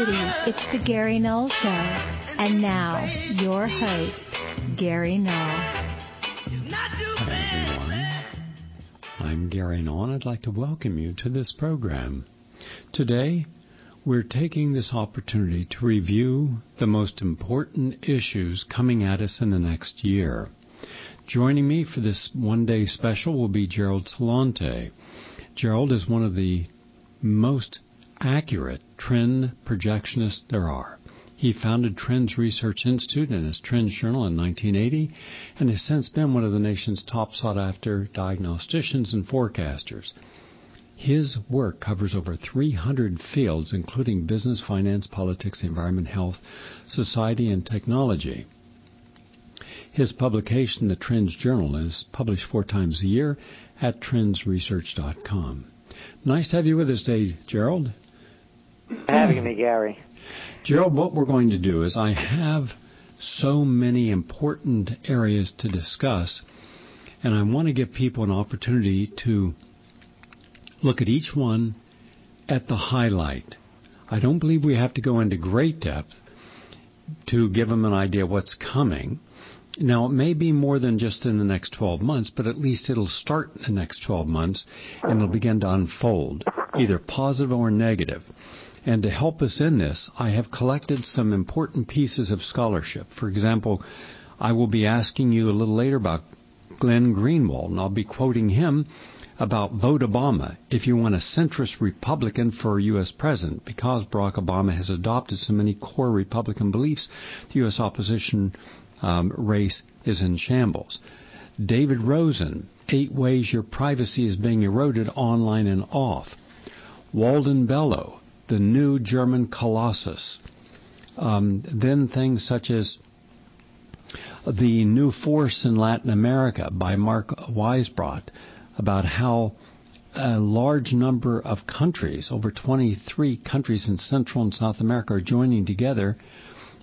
City, it's the Gary Null Show. And now, your host, Gary Null. Hi, everyone. I'm Gary Null, and I'd like to welcome you to this program. Today, we're taking this opportunity to review the most important issues coming at us in the next year. Joining me for this one-day special will be Gerald Celente. Gerald is one of the most accurate trend projectionists there are. He founded Trends Research Institute and his Trends Journal in 1980 and has since been one of the nation's top sought-after diagnosticians and forecasters. His work covers over 300 fields, including business, finance, politics, environment, health, society, and technology. His publication, the Trends Journal, is published 4 times a year at trendsresearch.com. Nice to have you with us today, Gerald. Having me, Gary. Gerald, what we're going to do is I have so many important areas to discuss, and I want to give people an opportunity to look at each one at the highlight. I don't believe we have to go into great depth to give them an idea what's coming. Now, it may be more than just in the next 12 months, but at least it'll start in the next 12 months, and it'll begin to unfold, either positive or negative. And to help us in this, I have collected some important pieces of scholarship. For example, I will be asking you a little later about Glenn Greenwald, and I'll be quoting him about Vote Obama if you want a centrist Republican for U.S. president. Because Barack Obama has adopted so many core Republican beliefs, the U.S. opposition race is in shambles. David Rosen, 8 Ways Your Privacy is Being Eroded Online and Off. Walden Bellow, The New German Colossus. Then things such as The New Force in Latin America by Mark Weisbrot, about how a large number of countries, over 23 countries in Central and South America, are joining together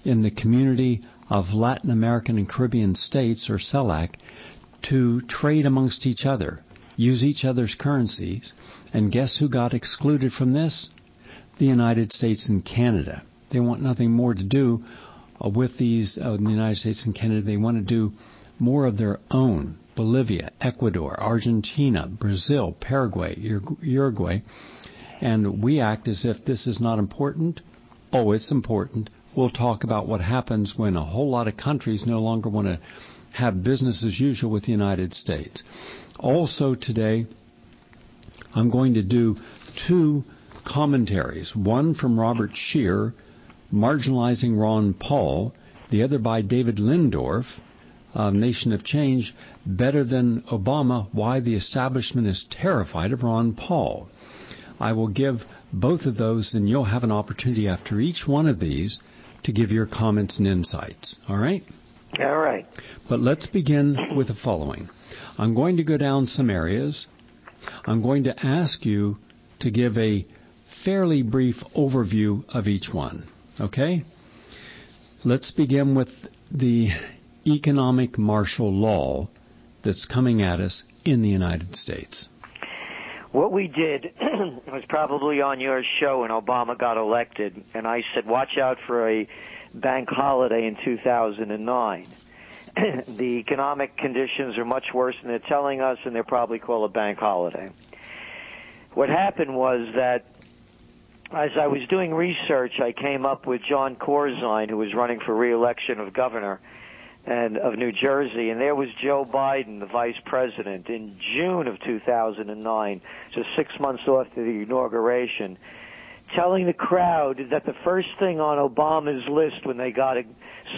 in the community of Latin American and Caribbean states, or CELAC, to trade amongst each other, use each other's currencies. And guess who got excluded from this? The United States and Canada. They want nothing more to do with these, the United States and Canada. They want to do more of their own. Bolivia, Ecuador, Argentina, Brazil, Paraguay, Uruguay. And we act as if this is not important. Oh, it's important. We'll talk about what happens when a whole lot of countries no longer want to have business as usual with the United States. Also today, I'm going to do 2 commentaries. One from Robert Scheer, Marginalizing Ron Paul. The other by David Lindorf, Nation of Change, Better Than Obama, Why the Establishment is Terrified of Ron Paul. I will give both of those, and you'll have an opportunity after each one of these to give your comments and insights. All right? All right. But let's begin with the following. I'm going to go down some areas. I'm going to ask you to give a fairly brief overview of each one. Okay? Let's begin with the economic martial law that's coming at us in the United States. What we did was probably on your show when Obama got elected, and I said, watch out for a bank holiday in 2009. The economic conditions are much worse than they're telling us, and they'll probably call a bank holiday. What happened was that as I was doing research, I came up with John Corzine, who was running for re-election of governor and of New Jersey, and there was Joe Biden, the vice president, in June of 2009, just 6 months after the inauguration, telling the crowd that the first thing on Obama's list when they got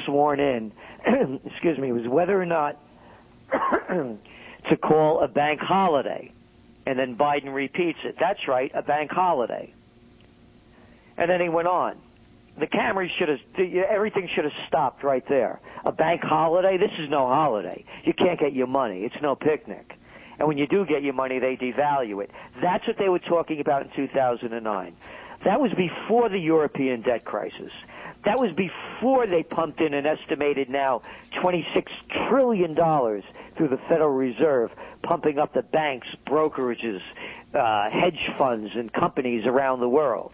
sworn in, was whether or not to call a bank holiday. And then Biden repeats it. That's right, a bank holiday. And then he went on. The cameras everything should have stopped right there. A bank holiday? This is no holiday. You can't get your money. It's no picnic. And when you do get your money, they devalue it. That's what they were talking about in 2009. That was before the European debt crisis. That was before they pumped in an estimated now $26 trillion through the Federal Reserve, pumping up the banks, brokerages, hedge funds, and companies around the world.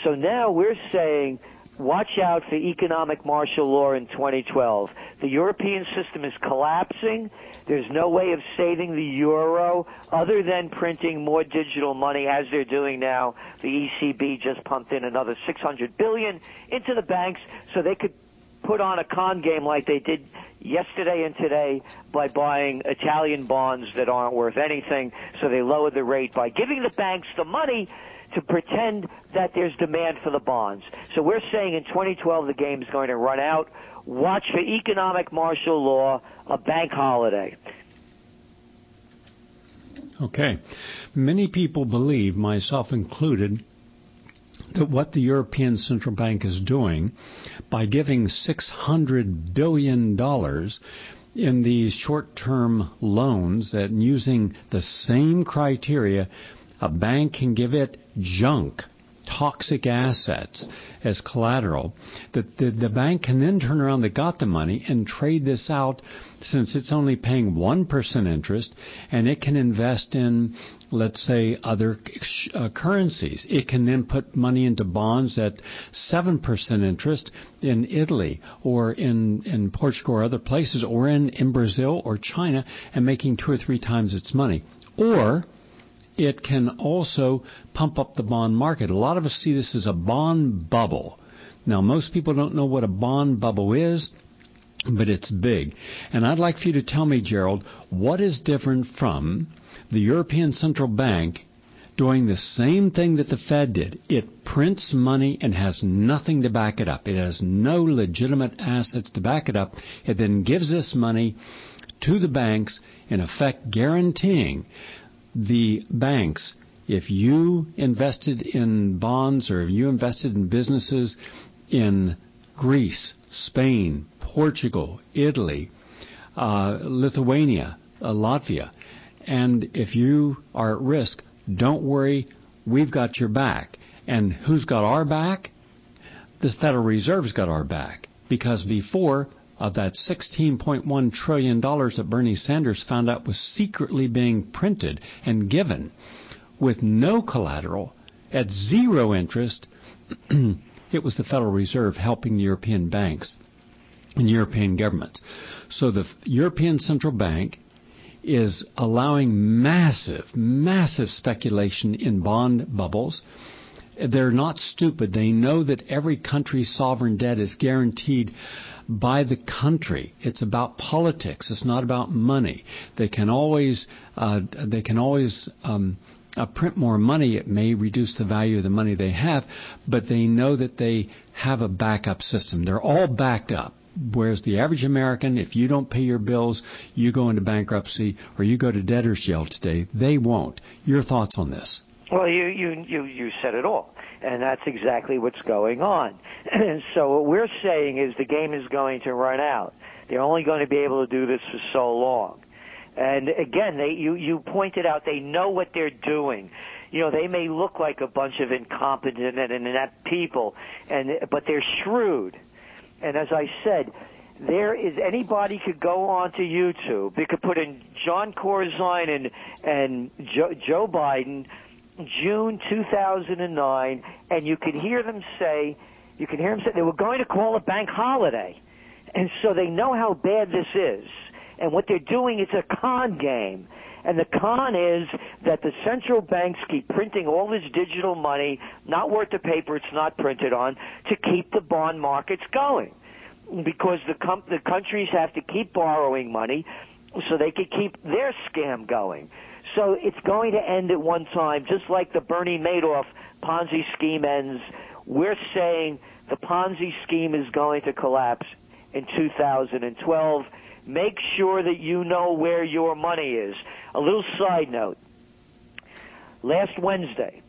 So now we're saying, watch out for economic martial law in 2012. The European system is collapsing. There's no way of saving the euro other than printing more digital money as they're doing now. The ECB just pumped in another $600 billion into the banks so they could put on a con game like they did yesterday and today by buying Italian bonds that aren't worth anything. So they lowered the rate by giving the banks the money to pretend that there's demand for the bonds. So we're saying in 2012 the game is going to run out. Watch for economic martial law, a bank holiday. Okay. Many people believe, myself included, that what the European Central Bank is doing by giving $600 billion in these short-term loans, that using the same criteria, a bank can give it junk, toxic assets as collateral, that the bank can then turn around that got the money and trade this out, since it's only paying 1% interest, and it can invest in, let's say, other currencies. It can then put money into bonds at 7% interest in Italy or in Portugal or other places, or in Brazil or China, and making 2 or 3 times its money. Or it can also pump up the bond market. A lot of us see this as a bond bubble. Now, most people don't know what a bond bubble is, but it's big. And I'd like for you to tell me, Gerald, what is different from the European Central Bank doing the same thing that the Fed did? It prints money and has nothing to back it up. It has no legitimate assets to back it up. It then gives this money to the banks, in effect guaranteeing the banks, if you invested in bonds or if you invested in businesses in Greece, Spain, Portugal, Italy, Lithuania, Latvia, and if you are at risk, don't worry, we've got your back. And who's got our back? The Federal Reserve's got our back. Because before, of that $16.1 trillion that Bernie Sanders found out was secretly being printed and given with no collateral at 0 interest, it was the Federal Reserve helping the European banks and European governments. So the European Central Bank is allowing massive speculation in bond bubbles. They're not stupid. They know that every country's sovereign debt is guaranteed by the country. It's about politics. It's not about money. They can always print more money. It may reduce the value of the money they have, but they know that they have a backup system. They're all backed up. Whereas the average American, if you don't pay your bills, you go into bankruptcy or you go to debtor's jail today. They won't. Your thoughts on this? Well, you said it all, and that's exactly what's going on. So what we're saying is the game is going to run out. They're only going to be able to do this for so long. And again, you pointed out they know what they're doing. You know, they may look like a bunch of incompetent and inept people, but they're shrewd. And as I said, anybody could go onto YouTube. They could put in John Corzine and Joe Biden, June 2009, and you could hear them say they were going to call a bank holiday. And so they know how bad this is. And what they're doing is a con game. And the con is that the central banks keep printing all this digital money, not worth the paper it's not printed on, to keep the bond markets going. Because the countries have to keep borrowing money so they can keep their scam going. So it's going to end at one time, just like the Bernie Madoff Ponzi scheme ends. We're saying the Ponzi scheme is going to collapse in 2012. Make sure that you know where your money is. A little side note. Last Wednesday,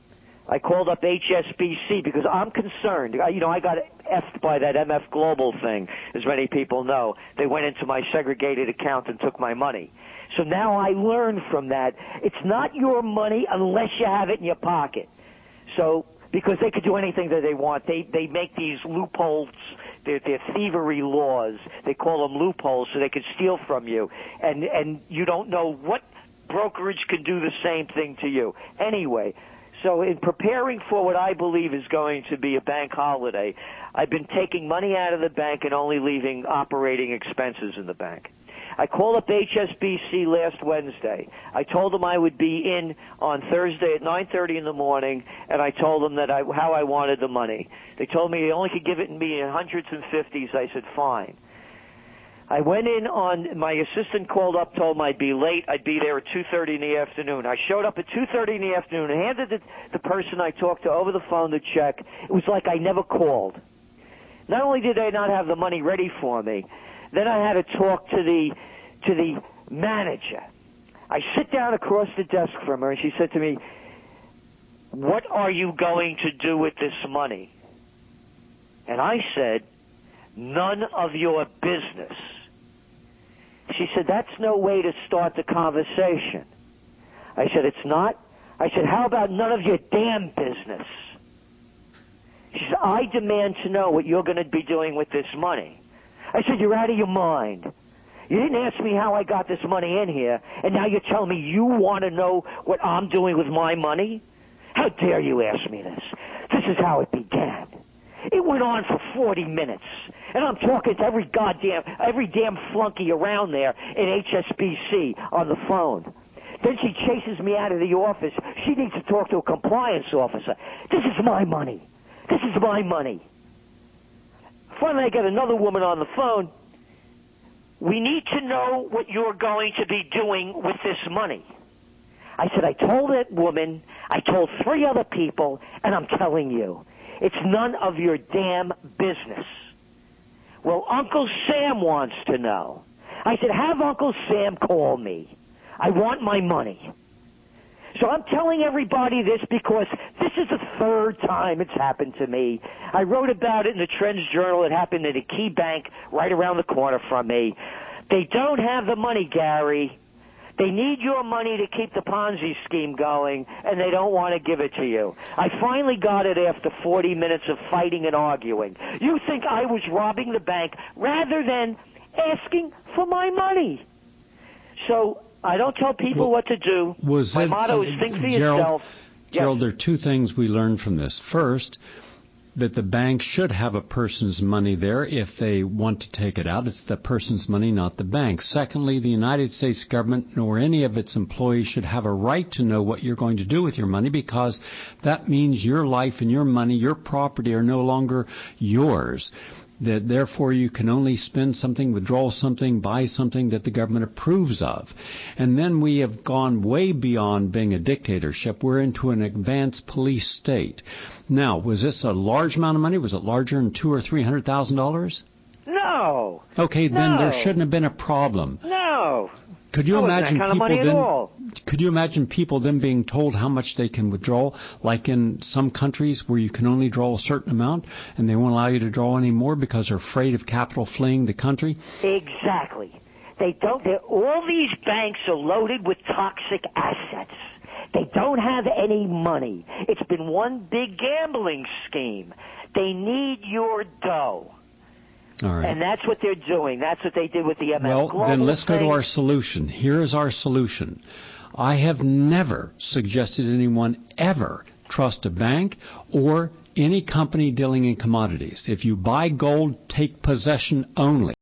I called up HSBC because I'm concerned. I got effed by that MF Global thing, as many people know. They went into my segregated account and took my money. So now I learned from that, it's not your money unless you have it in your pocket. So, because they could do anything that they want. They make these loopholes. They're thievery laws. They call them loopholes so they can steal from you. And you don't know what brokerage can do the same thing to you. Anyway, So in preparing for what I believe is going to be a bank holiday, I've been taking money out of the bank and only leaving operating expenses in the bank. I called up HSBC last Wednesday. I told them I would be in on Thursday at 9:30 in the morning, and I told them that how I wanted the money. They told me they only could give it to me in hundreds and fifties. I said, fine. I went in on, my assistant called up, told me I'd be late. I'd be there at 2:30 in the afternoon. I showed up at 2:30 in the afternoon and handed the person I talked to over the phone the check. It was like I never called. Not only did they not have the money ready for me, then I had to talk to the manager. I sit down across the desk from her, and she said to me, what are you going to do with this money? And I said, none of your business. She said, that's no way to start the conversation. I said, it's not? I said, how about none of your damn business? She said, I demand to know what you're going to be doing with this money. I said, you're out of your mind. You didn't ask me how I got this money in here, and now you're telling me you want to know what I'm doing with my money? How dare you ask me this? This is how it began. It went on for 40 minutes, and I'm talking to every damn flunky around there in HSBC on the phone. Then she chases me out of the office. She needs to talk to a compliance officer. This is my money. This is my money. Finally, I get another woman on the phone. We need to know what you're going to be doing with this money. I said, I told that woman, I told 3 other people, and I'm telling you, it's none of your damn business. Well, Uncle Sam wants to know. I said, have Uncle Sam call me. I want my money. So I'm telling everybody this because this is the 3rd time it's happened to me. I wrote about it in the Trends Journal. It happened at a key bank right around the corner from me. They don't have the money, Gary. They need your money to keep the Ponzi scheme going, and they don't want to give it to you. I finally got it after 40 minutes of fighting and arguing. You think I was robbing the bank rather than asking for my money. So I don't tell people what to do. My motto is think for yourself. Gerald, there are 2 things we learned from this. First, that the bank should have a person's money there if they want to take it out. It's the person's money, not the bank. Secondly, the United States government nor any of its employees should have a right to know what you're going to do with your money, because that means your life and your money, your property are no longer yours. That therefore you can only spend something, withdraw something, buy something that the government approves of. And then we have gone way beyond being a dictatorship. We're into an advanced police state. Now, was this a large amount of money? Was it larger than $200,000 or $300,000? No. Okay, then there shouldn't have been a problem. No. Could you imagine that kind of money at all. Could you imagine people then being told how much they can withdraw, like in some countries where you can only draw a certain amount and they won't allow you to draw any more because they're afraid of capital fleeing the country? Exactly. All these banks are loaded with toxic assets. They don't have any money. It's been one big gambling scheme. They need your dough. All right. And that's what they're doing. That's what they did with the MS Global then let's thing. go to our solution. Here is our solution. I have never suggested anyone ever trust a bank or any company dealing in commodities. If you buy gold, take possession only.